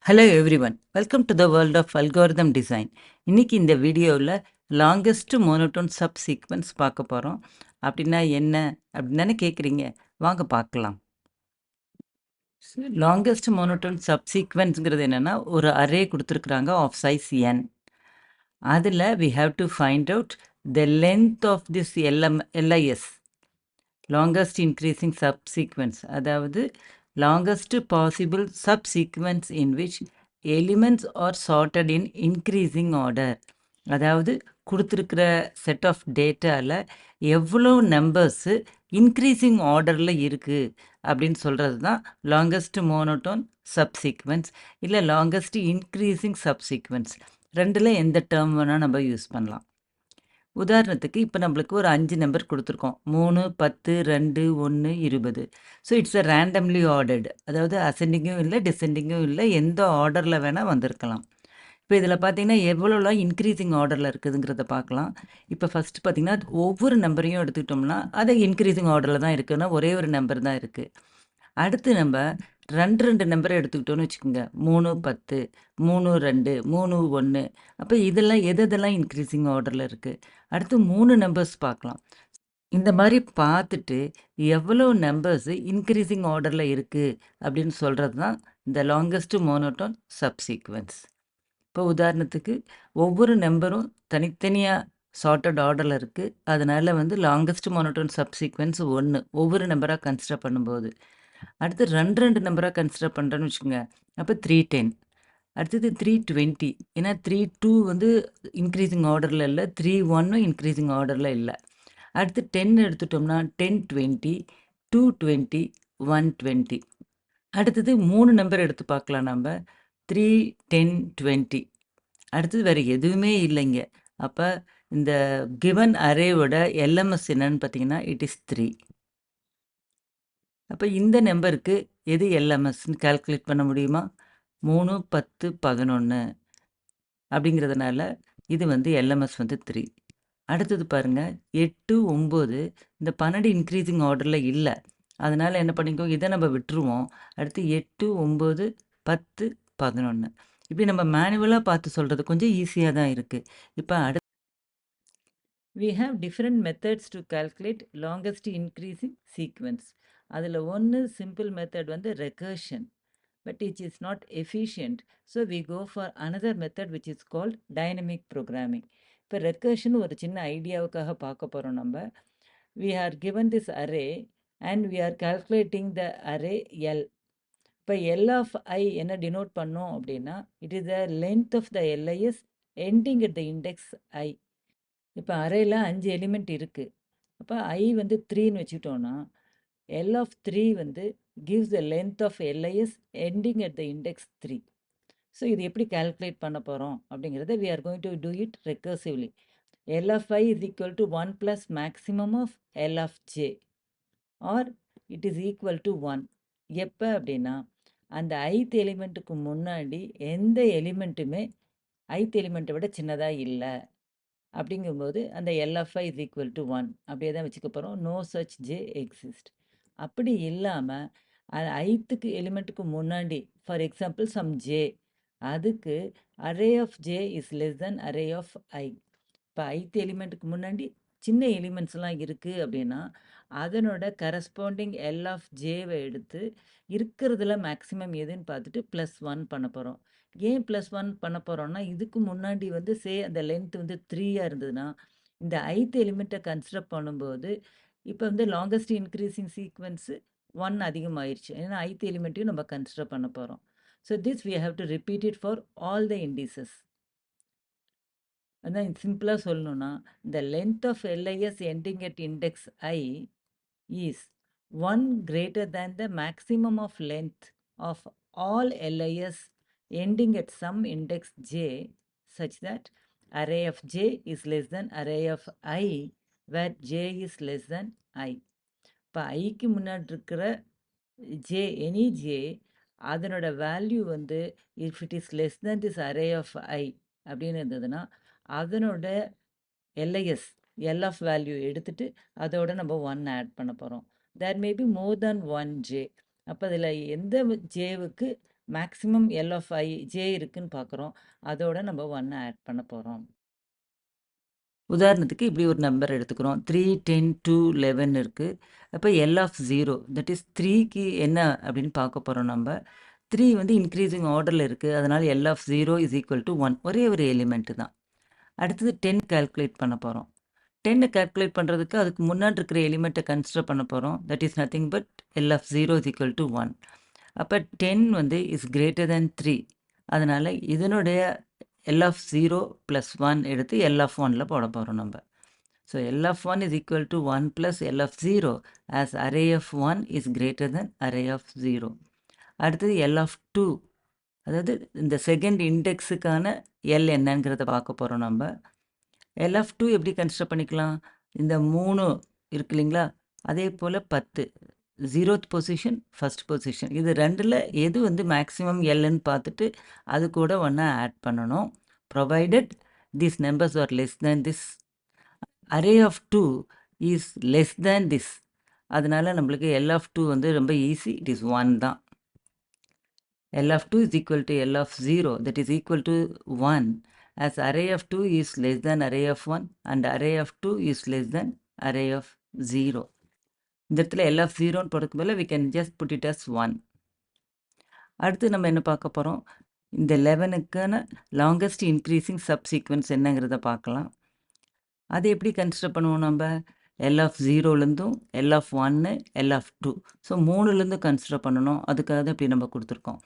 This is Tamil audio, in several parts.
Hello everyone, welcome to the world of algorithm design. இன்னைக்கு இந்த வீடியோவில் லாங்கஸ்ட் மோனோட்டோன் சப் சீக்வன்ஸ் பார்க்க போகிறோம். அப்படின்னா என்ன அப்படின்னு தானே கேட்குறீங்க? வாங்க பார்க்கலாம். லாங்கஸ்ட் மோனோட்டோன் சப் சீக்வன்ஸுங்கிறது என்னென்னா, ஒரு அரே கொடுத்துருக்குறாங்க ஆஃப் சைஸ் n. அதில் we have to find out the length of this LIS, longest increasing subsequence. அதாவது longest possible subsequence in which elements are sorted in increasing order. அதாவது கொடுத்துருக்கிற செட் ஆஃப் டேட்டாவில் எவ்வளோ நம்பர்ஸு இன்க்ரீசிங் ஆர்டரில் இருக்குது அப்படின்னு சொல்கிறது தான் லாங்கஸ்ட் மோனோட்டோன் சப்சீக்வன்ஸ் இல்லை லாங்கஸ்ட் இன்க்ரீசிங் சப்சீக்வன்ஸ். ரெண்டில் எந்த டேர்ம் வேணால் நம்ம யூஸ் பண்ணலாம். உதாரணத்துக்கு இப்போ நம்மளுக்கு ஒரு 5 நம்பர் கொடுத்துருக்கோம். 3, 10, 2, 1, 20. So it's a randomly ordered. அதாவது அசெண்டிங்கும் இல்லை, டிசெண்டிங்கும் இல்லை, எந்த ஆர்டரில் வேணால் வந்திருக்கலாம். இப்போ இதில் பார்த்தீங்கன்னா எவ்வளோலாம் இன்க்ரீசிங் ஆர்டரில் இருக்குதுங்கிறத பார்க்கலாம். இப்போ ஃபஸ்ட்டு பார்த்தீங்கன்னா ஒவ்வொரு நம்பரையும் எடுத்துக்கிட்டோம்னா அது இன்க்ரீசிங் ஆர்டரில் தான் இருக்குன்னா ஒரே ஒரு நம்பர் தான் இருக்குது. அடுத்து நம்ம ரெண்டு நம்பரை எடுத்துக்கிட்டோன்னு வச்சுக்கோங்க. 3, 10, 3, 2, 3, 1. அப்போ இதெல்லாம் எதெல்லாம் இன்க்ரீசிங் ஆர்டரில் இருக்குது. அடுத்து 3 நம்பர்ஸ் பார்க்கலாம். இந்த மாதிரி பார்த்துட்டு எவ்வளோ நம்பர்ஸு இன்க்ரீசிங் ஆர்டரில் இருக்குது அப்படின்னு சொல்கிறது தான் இந்த லாங்கஸ்ட் மோனோட்டோன் சப்சீக்வன்ஸ். இப்போ உதாரணத்துக்கு ஒவ்வொரு நம்பரும் தனித்தனியாக சார்ட்டட் ஆர்டரில் இருக்குது. அதனால் வந்து லாங்கஸ்ட் மோனோட்டோன் சப்சீக்வன்ஸ் 1 ஒவ்வொரு நம்பராக கன்சிடர் பண்ணும்போது. அடுத்து ரெண்டு நம்பராக கன்சிடர் பண்ணுறேன்னு வச்சுக்கோங்க. அப்போ 310. அடுத்தது 320. ஏன்னா 32 வந்து இன்க்ரீசிங் ஆர்டரில் இல்லை, 31 இன்க்ரீசிங் ஆர்டரில் இல்லை. அடுத்து 10 எடுத்துட்டோம்னா 1020, 220, 120. அடுத்தது 3 நம்பர் எடுத்து பார்க்கலாம் நம்ம. 3, 10, 20. அடுத்தது வேறு எதுவுமே இல்லைங்க. அப்போ இந்த கிவன் அரேவோட LMS என்னன்னு பார்த்தீங்கன்னா இட் இஸ் 3. அப்போ இந்த நம்பருக்கு எது LMSன்னு கால்குலேட் பண்ண முடியுமா? 3, 10, 11 அப்படிங்கிறதுனால இது வந்து LMS வந்து 3. அடுத்தது பாருங்கள் 8, 9. இந்த 12 இன்க்ரீசிங் ஆர்டரில் இல்லை. அதனால் என்ன பண்ணிக்கோ, இதை நம்ம விட்டுருவோம். அடுத்து 8, 9, 10, 11. இப்படி நம்ம மேனுவலாக பார்த்து சொல்கிறது கொஞ்சம் ஈஸியாக தான் இருக்குது. இப்போ we have different methods to calculate longest increasing sequence. அதில் ஒன்று சிம்பிள் மெத்தட் வந்து recursion, but it is not efficient. So we go for another method which is called dynamic programming. இப்போ recursion ஒரு சின்ன ஐடியாவுக்காக பார்க்க போகிறோம் நம்ம. We are given this array and we are calculating the array L. இப்போ L of I என்ன denote பண்ணோம் அப்படின்னா it is the length of the LIS ending at the index I. இப்போ அரேயில் 5 எலிமெண்ட் இருக்குது. அப்போ I வந்து 3ன்னு வச்சுக்கிட்டோன்னா L of 3 வந்து gives the length of LIS ending at the index 3. So இது எப்படி calculate பண்ண போகிறோம் அப்படிங்கிறத we are going to do it recursively. L of I is equal to 1 plus maximum of L of j or it is equal to 1. எப்போ அப்படின்னா அந்த ith எலிமெண்ட்டுக்கு முன்னாடி எந்த எலிமெண்ட்டுமே ith எலிமெண்ட்டை விட சின்னதாக இல்லை அப்படிங்கும்போது அந்த LFI is equal to 1 அப்படியே தான் வச்சுக்க போகிறோம். No such J exist. அப்படி இல்லாமல் ஐத்துக்கு எலிமெண்ட்டுக்கு முன்னாடி ஃபார் எக்ஸாம்பிள் சம் ஜே, அதுக்கு array of J is less than array of I. இப்போ ஐத்து எலிமெண்ட்டுக்கு முன்னாடி சின்ன எலிமெண்ட்ஸ்லாம் இருக்குது அப்படின்னா அதனோட கரஸ்பாண்டிங் எல் ஆஃப் ஜேவை எடுத்து இருக்கிறதுல மேக்ஸிமம் எதுன்னு பார்த்துட்டு +1 பண்ண போகிறோம். ஏன் +1 பண்ண போகிறோம்னா இதுக்கு முன்னாடி வந்து அந்த லென்த் வந்து 3யாக இருந்ததுன்னா இந்த ஐத்து எலிமெண்ட்டை கன்சிடர் பண்ணும்போது இப்போ வந்து லாங்கஸ்ட் இன்க்ரீசிங் சீக்வன்ஸு 1 அதிகமாகிடுச்சு. ஏன்னா ஐத்து எலிமெண்ட்டையும் நம்ம கன்சிடர் பண்ண போகிறோம். So this we have to repeat it for all the indices. அதான் சிம்பிளாக சொல்லணும்னா the length of LIS ending at index I is 1 greater than the maximum of length of all LIS ending at some index j such that array of j is less than array of I where j is less than I. இப்போ ஐக்கு முன்னாடி இருக்கிற j, எனி j, அதனோட வேல்யூ வந்து if it is less than this array of I அப்படின்னு இருந்ததுன்னா அதனோட LIS LF வேல்யூ எடுத்துட்டு அதோட நம்ம 1 ஆட் பண்ண போகிறோம். There may be more than 1 J. அப்போ அதில் எந்த ஜேவுக்கு maximum L of I J இருக்குன்னு பார்க்குறோம். அதோட நம்ம 1 ஆட் பண்ண போகிறோம். உதாரணத்துக்கு இப்படி ஒரு நம்பர் எடுத்துக்கிறோம். 3, 10, 2, 11 இருக்குது. அப்போ எல் ஆஃப் 0 தட் இஸ் 3க்கு என்ன அப்படின்னு பார்க்க போகிறோம் நம்ம. 3 வந்து இன்க்ரீசிங் ஆர்டரில் இருக்குது. அதனால் L of 0 is equal to 1. ஒரே ஒரு எலிமெண்ட்டு தான். அடுத்தது 10 கால்குலேட் பண்ண போகிறோம். 10 கால்குலேட் பண்ணுறதுக்கு அதுக்கு முன்னாடி இருக்கிற எலிமெண்ட்டை கன்சிடர் பண்ண போகிறோம். That is nothing but L of 0 is equal to 1. அப்போ 10 வந்து இஸ் கிரேட்டர் தேன் 3. அதனால் இதனுடைய எல் ஆஃப் 0 + 1 எடுத்து எல் ஆஃப் 1ல் போட போகிறோம் நம்ம. So L of 1 is equal to 1 + L of 0 as array of 1 is greater than array of 0. அடுத்தது எல் ஆஃப் 2, அதாவது இந்த செகண்ட் இண்டெக்ஸுக்கான எல் என்னங்கிறத பார்க்க போகிறோம் நம்ம. எல் ஆஃப் 2 எப்படி கன்சிடர் பண்ணிக்கலாம்? இந்த 3 இருக்கு இல்லைங்களா, அதே போல் 10 0th பொசிஷன், ஃபஸ்ட் பொசிஷன், இது ரெண்டில் எது வந்து மேக்ஸிமம் எல்லுன்னு பார்த்துட்டு அது கூட ஒன்றா ஆட் பண்ணணும். Provided these numbers are less than this. Array of 2 is less than this. அதனால் நம்மளுக்கு எல் ஆஃப் 2 வந்து ரொம்ப ஈஸி, இட் இஸ் 1 தான். L of 2 is equal to L of 0 that is equal to 1 as array of 2 is less than array of 1 and array of 2 is less than array of 0. இந்த இடத்துல எல் ஆஃப் 0ன்னு போடுறதுக்கு மேலே we can just put it as 1. அடுத்து நம்ம என்ன பார்க்க போகிறோம்? இந்த 11க்கான லாங்கஸ்ட் இன்க்ரீசிங் சப்சீக்வன்ஸ் என்னங்கிறத பார்க்கலாம். அது எப்படி கன்சிடர் பண்ணுவோம் நம்ம? எல் ஆஃப் 0லேருந்தும் L of 1, L of 2, so 3லேருந்து கன்சிடர் பண்ணணும். அதுக்காக தான் இப்படி நம்ம கொடுத்துருக்கோம்.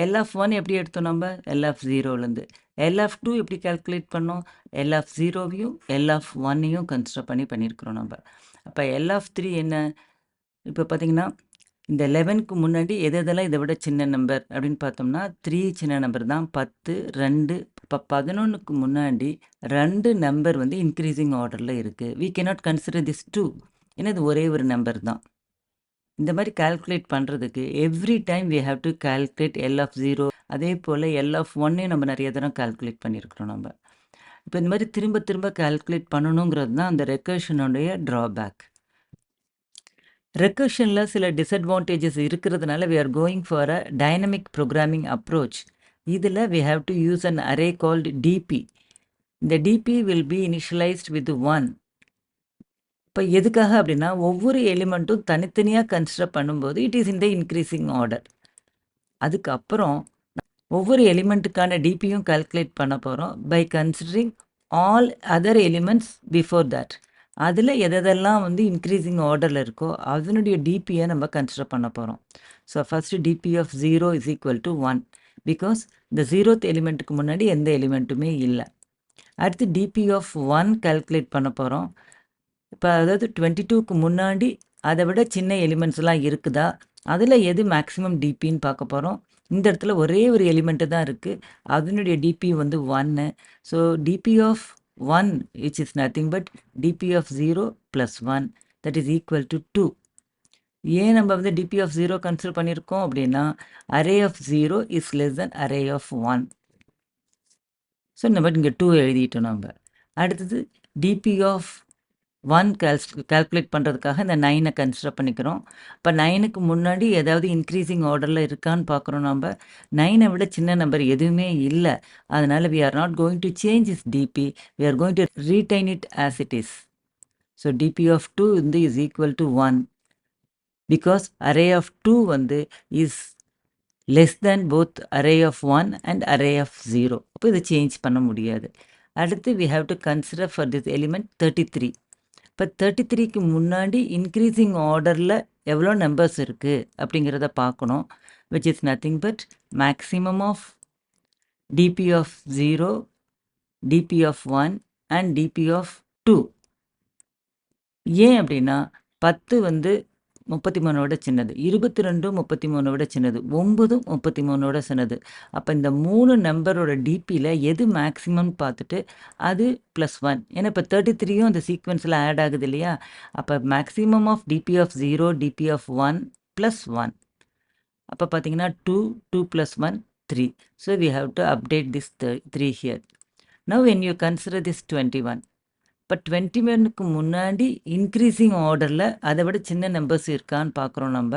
எல் ஆஃப் 1 எப்படி எடுத்தோம் நம்ம? எல் ஆஃப் 0லேருந்து. எல் ஆஃப் 2 எப்படி கால்குலேட் பண்ணோம்? எல் ஆஃப் 0வையும் எல் ஆஃப் 1ஐயும் கன்சிடர் பண்ணியிருக்கிறோம் நம்ம. அப்போ எல் ஆஃப் 3 என்ன? இப்போ பார்த்தீங்கன்னா இந்த 11க்கு முன்னாடி எதெல்லாம் இதை விட சின்ன நம்பர் அப்படின்னு பார்த்தோம்னா 3 சின்ன நம்பர் தான். 10, 2. இப்போ 11க்கு முன்னாடி 2 நம்பர் வந்து இன்க்ரீசிங் ஆர்டரில் இருக்குது. we cannot consider this 2, ஏன்னா இது ஒரே ஒரு நம்பர் தான். இந்த மாதிரி கால்குலேட் பண்ணுறதுக்கு every time we have to calculate L of 0. அதே போல் எல் ஆஃப் 1ஐயும் நம்ம நிறைய தரம் கால்குலேட் பண்ணியிருக்கிறோம் நம்ம. இப்போ இந்த மாதிரி திரும்ப திரும்ப கால்குலேட் பண்ணணுங்கிறது தான் அந்த ரெக்கர்ஷனுடைய ட்ராபேக். ரெக்கர்ஷனில் சில டிஸ்அட்வான்டேஜஸ் இருக்கிறதுனால we are going for a dynamic programming approach. இதில் we have to use an array called DP. இந்த DP will be initialized with 1. இப்போ எதுக்காக அப்படின்னா ஒவ்வொரு எலிமெண்ட்டும் தனித்தனியாக கன்சிடர் பண்ணும்போது it is in the increasing order. அதுக்கப்புறம் ஒவ்வொரு எலிமெண்ட்டுக்கான டிபியும் கால்குலேட் பண்ண போகிறோம் by considering all other elements before that. அதில் எதெல்லாம் வந்து இன்க்ரீசிங் ஆர்டரில் இருக்கோ அதனுடைய டிபியை நம்ம கன்சிடர் பண்ண போகிறோம். So first DP of 0 is equal to 1 because இந்த 0th எலிமெண்ட்டுக்கு முன்னாடி எந்த எலிமெண்ட்டுமே இல்லை. அடுத்து டிபி ஆஃப் 1 கால்குலேட் பண்ண போகிறோம். இப்போ அதாவது 22க்கு முன்னாடி அதை விட சின்ன எலிமெண்ட்ஸ்லாம் இருக்குதா, அதில் எது மேக்ஸிமம் டிபின்னு பார்க்க போகிறோம். இந்த இடத்துல ஒரே ஒரு எலிமெண்ட்டு தான் இருக்குது, அதனுடைய டிபி வந்து 1. So DP of 1 which is nothing but dp of 0 plus 1 that is equal to 2. ஏன் நம்ம வந்து dp of 0 கன்சிடர் பண்ணியிருக்கோம் அப்படின்னா array of 0 is less than array of 1. So நம்ம இங்கே 2 எழுதிட்டோம் நம்ம. அடுத்தது dp of 1 கால்குலேட் பண்ணுறதுக்காக இந்த 9 கன்சிடர் பண்ணிக்கிறோம். இப்போ 9க்கு முன்னாடி ஏதாவது இன்க்ரீசிங் ஆர்டரில் இருக்கான்னு பார்க்குறோம் நம்ம. 9ஐ விட சின்ன நம்பர் எதுவுமே இல்லை. அதனால் we are not going to change this dp, we are going to retain it as it is. So dp of 2 வந்து is equal to 1 because array of 2 வந்து is less than both array of 1 and array of 0. அப்போ இதை சேஞ்ச் பண்ண முடியாது. அடுத்து we have to consider for this element 33. இப்போ 33க்கு முன்னாடி இன்க்ரீசிங் ஆர்டரில் எவ்வளோ நம்பர்ஸ் இருக்குது அப்படிங்கிறத பார்க்கணும். Which is nothing but maximum of DP of 0, DP of 1 and DP of 2. ஏன் அப்படின்னா 10 வந்து 33 சின்னது, 22 33 சின்னது, 9 33 சின்னது. அப்போ இந்த 3 நம்பரோட டிபியில் எது மேக்ஸிமம் பார்த்துட்டு அது +1. ஏன்னா இப்போ 33யும் அந்த சீக்வன்ஸில் ஆட் ஆகுது இல்லையா. அப்போ maximum of DP of 0, DP of 1 +1. அப்போ பார்த்தீங்கன்னா 2, 2 + 1 3. So we have to update this 3 here. Now when you consider this 21, இப்போ 21க்கு முன்னாடி இன்க்ரீசிங் ஆர்டரில் அதை விட சின்ன நம்பர்ஸ் இருக்கான்னு பார்க்குறோம் நம்ம.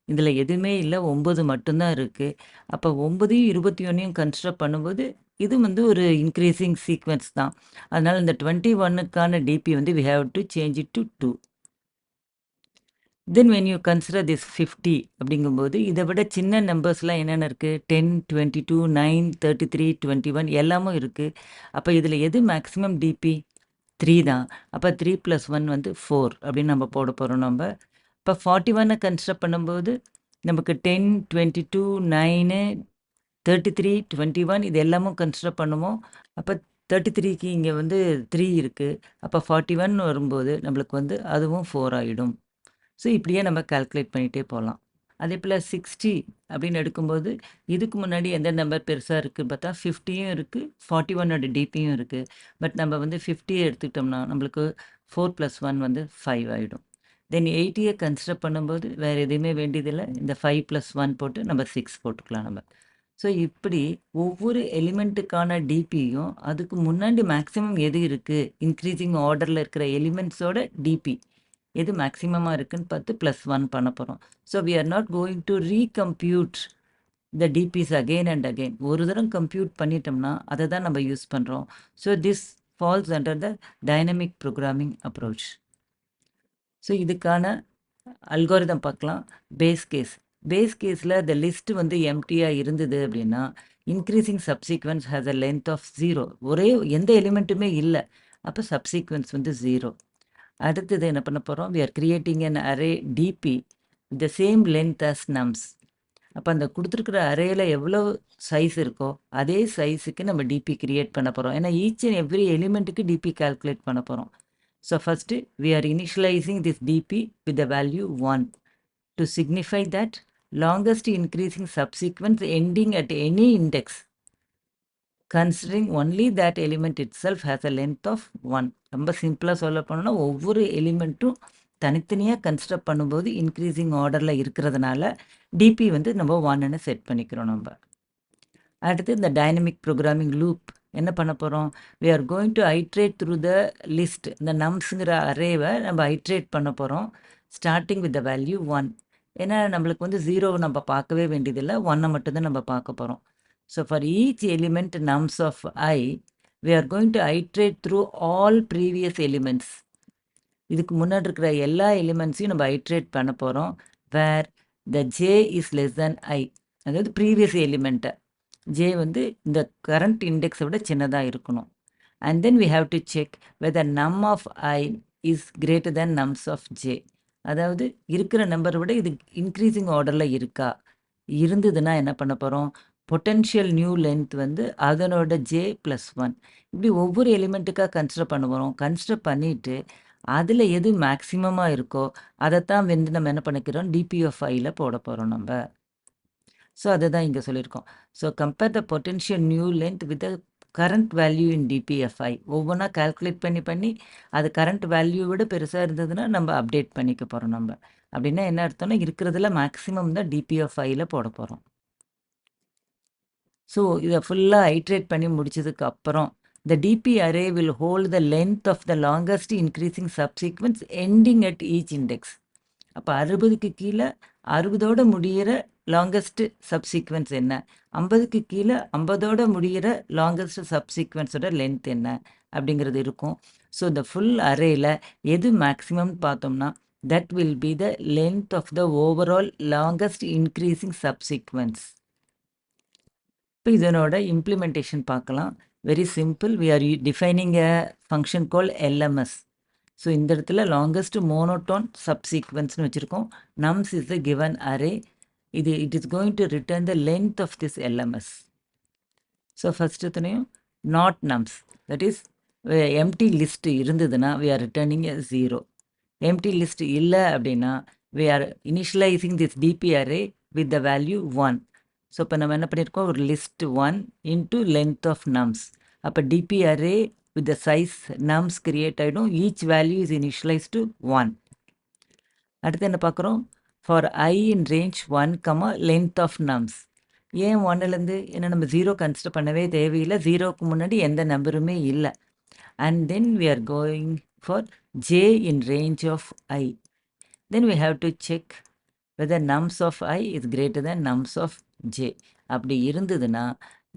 இதில எதுவுமே இல்ல. 9 மட்டும் தான் இருக்கு. அப்ப 9யும் 21யும் கன்சிடர் பண்ணும்போது, இது வந்து ஒரு இன்கிரீசிங் சீக்வென்ஸ் தான். அதனால இந்த 21க்கான டிபி வந்து we have to change it to 2. Then when you consider this 50 அப்படிங்கும்போது, இத விட சின்ன நம்பர்ஸ்லாம் என்னென்ன இருக்கு? 10, 22, 9, 33, 21 எல்லாமும் இருக்கு. அப்ப இதில எது மேக்ஸிமம் டிபி? 3 தான். அப்ப 3 + 1 வந்து 4 அப்படின்னு நம்ம போட போறோம் நம்ப. இப்ப 41 கன்சிடர் பண்ணும்போது, நமக்கு 10, 22, 9, 33, 21 இது எல்லாமும் கன்சிடர் பண்ணுவோம். அப்ப 33க்கு இங்க வந்து 3 இருக்கு. அப்ப 41 வரும்போது, நம்மளுக்கு வந்து அதுவும் 4 ஆயிடும். ஸோ இப்படியே நம்ம கால்குலேட் பண்ணிட்டே போலாம். அதேபோல 60 அப்படின்னு எடுக்கும்போது, இதுக்கு முன்னாடி எந்த நம்பர் பெருசா இருக்குன்னு பார்த்தா 50யும் இருக்கு, 41ஓட டிபியும் இருக்கு. பட் நம்ம வந்து 50 எடுத்துக்கிட்டோம்னா, நம்மளுக்கு 4 + 1 வந்து 5 ஆயிடும். தென் 80ய கன்சிடர் பண்ணும்போது, வேற எதுவுமே வேண்டியதில்ல. இந்த 5 + 1 போட்டு நம்ம 6 போட்டுக்கலாம் நம்ம. ஸோ இப்படி ஒவ்வொரு எலிமெண்ட்டுக்கான டிபியும், அதுக்கு முன்னாடி மேக்ஸிமம் எது இருக்கு, இன்கிரீசிங் ஆர்டர்ல இருக்கிற எலிமெண்ட்ஸோட டிபி. எது மேக்ஸிமமா இருக்குன்னு பார்த்து +1 பண்ண போறோம். So we are not going to recompute the DPs again and again. ஒரு தரம் கம்ப்யூட் பண்ணிட்டோம்னா, அத தான் நம்ம யூஸ் பண்றோம். So this falls under the dynamic programming approach. So இதுக்கான அல்காரிதம் பார்க்கலாம். Base case. பேஸ் கேஸ்ல த லிஸ்ட் வந்து எம்ப்டியா இருந்தது அப்படின்னா, increasing subsequence has a length of 0. ஒரே எந்த எலிமெண்ட்டுமே இல்ல. அப்ப சப்சீக்வென்ஸ் வந்து 0. அடுத்தது என்ன பண்ண போறோம்? We are creating an array DP with the same length as nums. அப்ப அந்த குடுத்திருக்கிற அரேல எவ்வளவு சைஸ் இருக்கோ, அதே சைஸுக்கு நம்ம டிபி கிரியேட் பண்ண போறோம். ஏன்னா ஈச் அண்ட் எவ்ரி எலிமெண்ட்டுக்கு டிபி கால்குலேட் பண்ண போறோம். So first we are initialising this DP with the value 1 to signify that longest increasing subsequence ending at any index considering only that element itself has a length of 1. ரொம்ப சிம்பிளாக சொல்ல போனோம்னா ஒவ்வொரு எலிமெண்ட்டும் தனித்தனியாக கன்சிடர் பண்ணும்போது இன்க்ரீசிங் ஆர்டரில் இருக்கிறதுனால டிபி வந்து நம்ம 1ன்னு செட் பண்ணிக்கிறோம் நம்ம. அடுத்து இந்த டைனமிக் ப்ரோக்ராமிங் லூப் என்ன பண்ண போகிறோம்? We are going to iterate through the list. இந்த நம்ஸுங்கிற அரேவை நம்ம ஐட்ரேட் பண்ண போகிறோம். Starting with the value 1. ஏன்னா நம்மளுக்கு வந்து 0 நம்ம பார்க்கவே வேண்டியதில்லை, 1 மட்டும்தான் நம்ம பார்க்க போகிறோம். So for each element nums of I, we are going to iterate through all previous elements. இதுக்கு முன்னாடி இருக்கிற எல்லா எலிமெண்ட்ஸையும் நம்ம ஐட்ரேட் பண்ண போகிறோம். வேர் த ஜே இஸ் லெஸ் தேன் ஐ, அதாவது ப்ரீவியஸ் எலிமெண்ட்டை. ஜே வந்து இந்த கரண்ட் இண்டெக்ஸை விட சின்னதாக இருக்கணும். And then we have to check whether num of I is greater than nums of J. அதாவது இருக்கிற நம்பரை விட இது இன்க்ரீசிங் ஆர்டரில் இருக்கா? இருந்ததுன்னா என்ன பண்ண போகிறோம்? பொட்டென்ஷியல் நியூ லென்த் வந்து அதனோட ஜே + 1. இப்படி ஒவ்வொரு எலிமெண்ட்டுக்காக கன்சிடர் பண்ண போகிறோம். கன்சிடர் பண்ணிவிட்டு அதில் எது மேக்ஸிமமாக இருக்கோ அதைத்தான் வந்து நம்ம என்ன பண்ணிக்கிறோம்? டிபி ஆஃப் ஐயில் போட போகிறோம் நம்ம. ஸோ அதை தான் இங்கே சொல்லியிருக்கோம். So compare the potential new length with the current value in DP of I. ஒவ்வொன்றா கால்குலேட் பண்ணி அது கரண்ட் வேல்யூ விட பெருசாக இருந்ததுன்னா நம்ம அப்டேட் பண்ணிக்க போகிறோம் நம்ம. அப்படின்னா என்ன அர்த்தம்னா இருக்கிறதுல மேக்ஸிமம் தான் டிபிஎஃப்ஐயில் போட போகிறோம். ஸோ இதை ஃபுல்லாக ஐட்ரேட் பண்ணி முடிச்சதுக்கு அப்புறம் the DP array will hold the length of the longest increasing subsequence ending at each index. அப்போ 60க்கு கீழே 60ஓட முடிகிற லாங்கஸ்ட் சப்சீக்வென்ஸ் என்ன, 50க்கு கீழே 50ஓட முடிகிற லாங்கஸ்ட் சப்சீக்வென்ஸோட லென்த் என்ன அப்படிங்கிறது இருக்கும். ஸோ இந்த ஃபுல் அரேயில் எது மேக்ஸிமம் பார்த்தோம்னா that will be the length of the overall longest increasing subsequence. இப்போ இதனோட இம்ப்ளிமெண்டேஷன் பார்க்கலாம். Very simple. We are defining a function call LMS. So இந்த இடத்துல லாங்கஸ்ட் மோனோட்டோன் சப்சீக்வென்ஸ்னு வச்சுருக்கோம். Nums is the given array. It is going to return the length of this LMS. So first எத்தனையும் not nums, that is empty list இருந்ததுன்னா we are returning a 0. Empty list இல்லை அப்படின்னா we are initialising this DP array with the value 1. So இப்போ நம்ம என்ன பண்ணியிருக்கோம்? ஒரு list 1 into length of nums. அப்போ DP array with the size nums கிரியேட் ஆகிடும். Each value is initialise to 1. அடுத்து என்ன பார்க்குறோம்? For I in range 1, length of nums. ஏன் 1லேருந்து? ஏன்னா நம்ம 0 கன்சிடர் பண்ணவே தேவையில்லை. 0க்கு முன்னாடி எந்த நம்பருமே இல்லை. And then we are going for J in range of I. Then we have to check whether nums of I is greater than nums of j. அப்படி இருந்ததுன்னா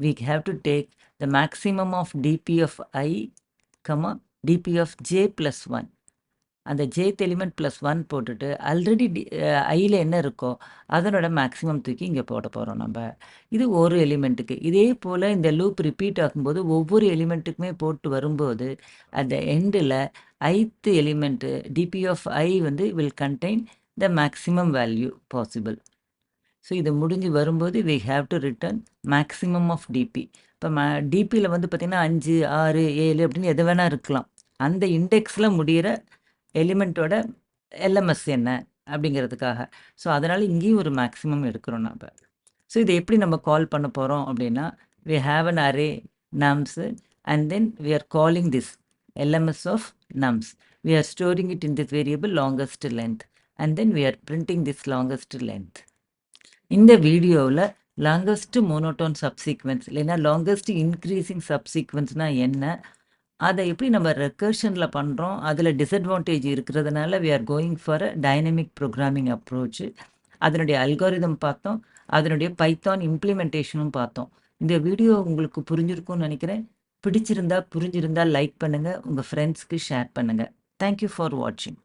we have to take the maximum of dp of I, dp of j plus 1. அந்த jth எலிமெண்ட் ப்ளஸ் 1 போட்டுட்டு ஆல்ரெடி ஐயில் என்ன இருக்கோ அதனோட மேக்ஸிமம் தூக்கி இங்கே போட போகிறோம் நம்ம. இது ஒரு எலிமெண்ட்டுக்கு. இதே போல் இந்த லூப் ரிப்பீட் ஆகும்போது ஒவ்வொரு எலிமெண்ட்டுக்குமே போட்டு வரும்போது அட் த எண்டில் ith element DP of I வந்து will contain the maximum value possible. So இது முடிஞ்சு வரும்போது we have to return maximum of DP. இப்போ டிபியில் வந்து பார்த்திங்கன்னா 5, 6, 7 அப்படின்னு எது வேணால் இருக்கலாம். அந்த இண்டெக்ஸில் முடிகிற எலிமெண்ட்டோட எல்எம்எஸ் என்ன அப்படிங்கிறதுக்காக. ஸோ அதனால் இங்கேயும் ஒரு மேக்ஸிமம் எடுக்கிறோம் நம்ம. ஸோ இதை எப்படி நம்ம கால் பண்ண போகிறோம் அப்படின்னா we have an array nums and then we are calling this LMS of nums. We are storing it in this variable longest length and then we are printing this longest length. இந்த வீடியோவில் லாங்கஸ்ட் மோனோட்டோன் சப்சீக்வன்ஸ் இல்லைன்னா லாங்கஸ்ட் இன்க்ரீசிங் சப்சீக்வன்ஸ்னால் என்ன, அதை எப்படி நம்ம ரெக்கர்ஷனில் பண்ணுறோம், அதில் டிஸ்அட்வான்டேஜ் இருக்கிறதுனால we are going for a dynamic programming approach. அதனுடைய அல்காரிதம் பார்த்தோம், அதனுடைய பைத்தான் இம்ப்ளிமெண்டேஷனும் பார்த்தோம். இந்த வீடியோ உங்களுக்கு புரிஞ்சிருக்கும்னு நினைக்கிறேன். புரிஞ்சிருந்தா லைக் பண்ணுங்கள், உங்கள் ஃப்ரெண்ட்ஸ்க்கு ஷேர் பண்ணுங்கள். தேங்க்யூ ஃபார் வாட்சிங்.